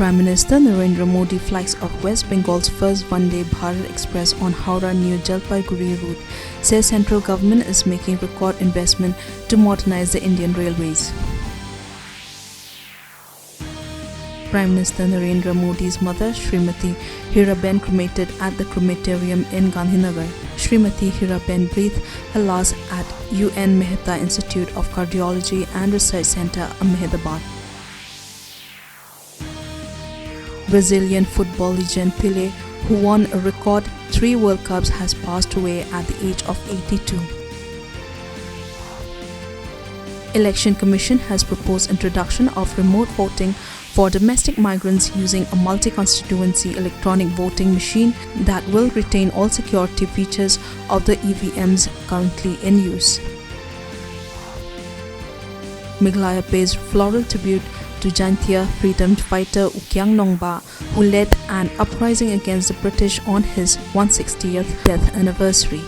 Prime Minister Narendra Modi flags off West Bengal's first one-day Bharat Express on Howrah-New Jalpaiguri route, says central government is making record investment to modernize the Indian railways. Prime Minister Narendra Modi's mother, Srimati Hiraben, cremated at the crematorium in Gandhinagar. Srimati Hiraben breathed her last at UN Mehta Institute of Cardiology and Research Centre, Ahmedabad. Brazilian football legend Pelé, who won a record 3 World Cups, has passed away at the age of 82. Election Commission has proposed introduction of remote voting for domestic migrants using a multi-constituency electronic voting machine that will retain all security features of the EVMs currently in use. Meghalaya pays floral tribute to Jaintia freedom fighter Ukyang Nongba, who led an uprising against the British on his 160th death anniversary.